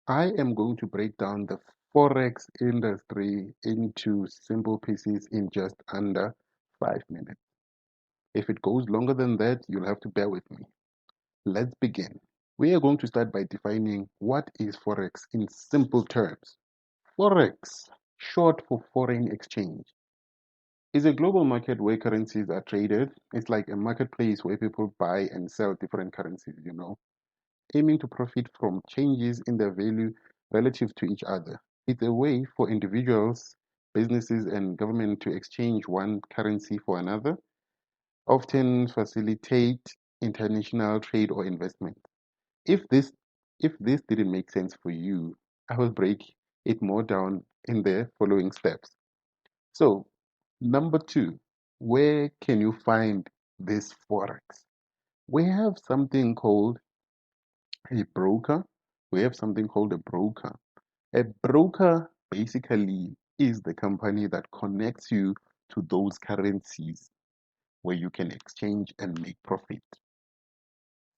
I am going to break down the Forex industry into simple pieces in just under 5 minutes. If it goes longer than that, you'll have to bear with me. Let's begin. We are going to start by defining what is Forex in simple terms. Forex, short for foreign exchange, is a global market where currencies are traded. It's like a marketplace where people buy and sell different currencies, aiming to profit from changes in their value relative to each other. It's a way for individuals, businesses, and government to exchange one currency for another, often facilitate international trade or investment. If this if this didn't make sense for you, I will break it more down in the following steps. So, number two, where can you find this forex? We have something called a broker. We have something called a broker. A broker basically is the company that connects you to those currencies where you can exchange and make profit.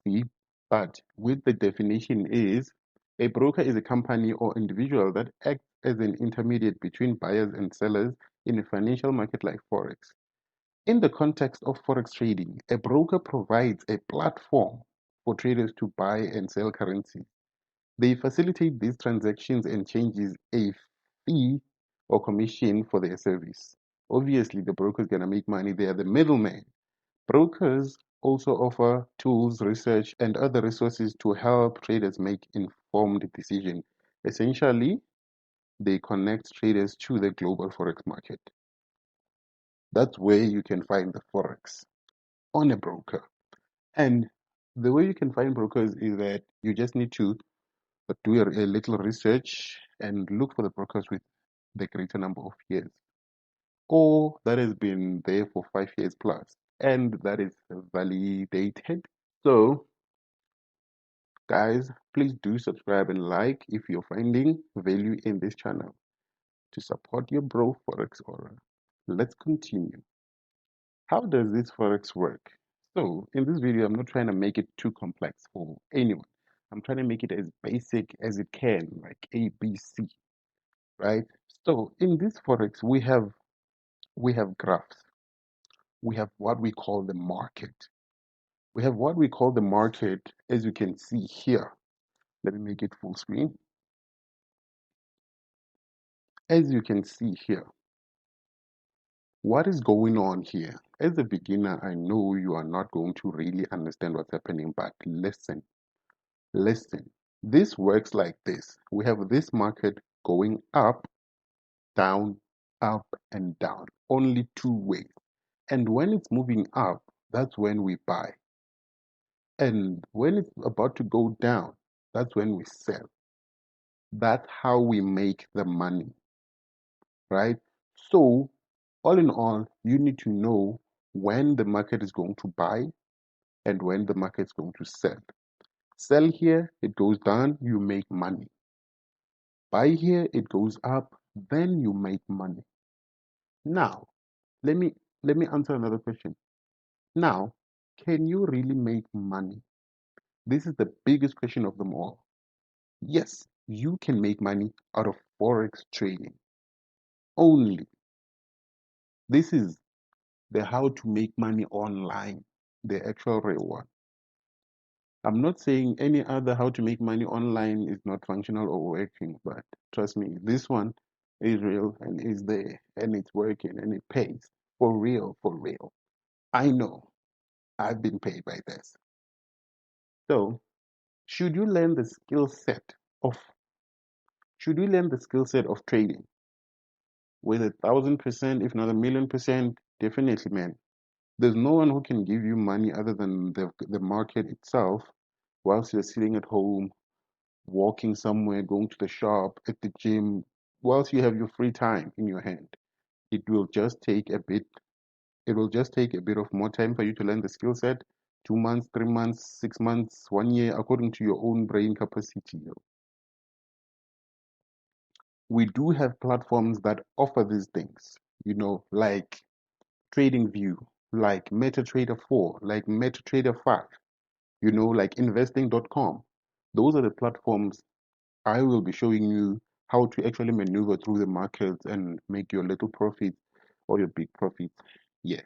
See? But with the definition is a broker is a company or individual that acts as an intermediate between buyers and sellers in a financial market like Forex. In the context of Forex trading, a broker provides a platform for traders to buy and sell currencies. They facilitate these transactions and charges a fee or commission for their service. Obviously, the broker is going to make money. They are the middleman. Brokers also offer tools, research, and other resources to help traders make informed decisions. Essentially, they connect traders to the global forex market. That's where you can find the forex on a broker. And the way you can find brokers is that you just need to do a little research and look for the brokers with the greater number of years, or that has been there for 5 years plus, and that is validated. So, guys, please do subscribe and like if you're finding value in this channel to support your bro Forex Aura. Let's continue. How does this Forex work? So, in this video, I'm not trying to make it too complex for anyone. I'm trying to make it as basic as it can, like A, B, C, right? So, in this Forex, we have graphs. We have what we call the market. We have what we call the market, as you can see here. Let me make it full screen. As you can see here, what is going on here? As a beginner, I know you are not going to really understand what's happening, but listen, listen. This works like this. We have this market going down, up, and down, only two ways. And when it's moving up, that's when we buy. And when it's about to go down, that's when we sell. That's how we make the money, right? So, all in all, you need to know when the market is going to buy and when the market is going to sell. Sell here, it goes down, you make money. Buy here, it goes up, then you make money. Now, let me answer another question. Now, can you really make money? This is the biggest question of them all. Yes, you can make money out of Forex trading. Only. This is the how to make money online, the actual real one. I'm not saying any other how to make money online is not functional or working, but trust me, this one is real and is there and it's working and it pays for real, for real. I know I've been paid by this. So, should you learn the skill set of should you learn the skill set of trading with 1,000%, if not 1,000,000%? Definitely, man. There's no one who can give you money other than the market itself whilst you're sitting at home, walking somewhere, going to the shop, at the gym, whilst you have your free time in your hand. It will just take a bit, it will just take a bit of more time for you to learn the skill set. 2 months, 3 months, 6 months, 1 year, according to your own brain capacity. We do have platforms that offer these things, like TradingView, like MetaTrader 4, like MetaTrader 5, like investing.com. Those are the platforms I will be showing you how to actually maneuver through the markets and make your little profits or your big profits. Yeah.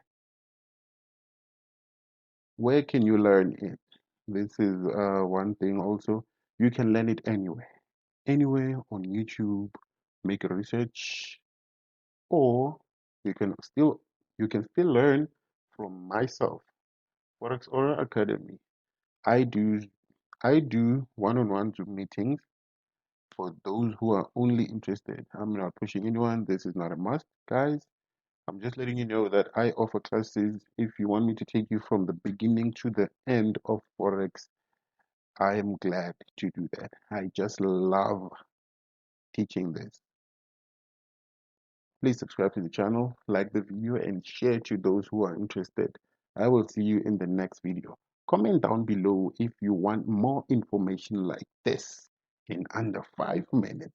Where can you learn it? This is one thing also. You can learn it anywhere. Anywhere on YouTube, make a research, or you can still learn from myself. Forex Aura Academy. I do I do one-on-one Zoom meetings for those who are only interested. I'm not pushing anyone. This is not a must, guys. I'm just letting you know that I offer classes. If you want me to take you from the beginning to the end of Forex, I am glad to do that. I just love teaching this. Please subscribe to the channel, like the video, and share to those who are interested. I will see you in the next video. Comment down below if you want more information like this in under 5 minutes.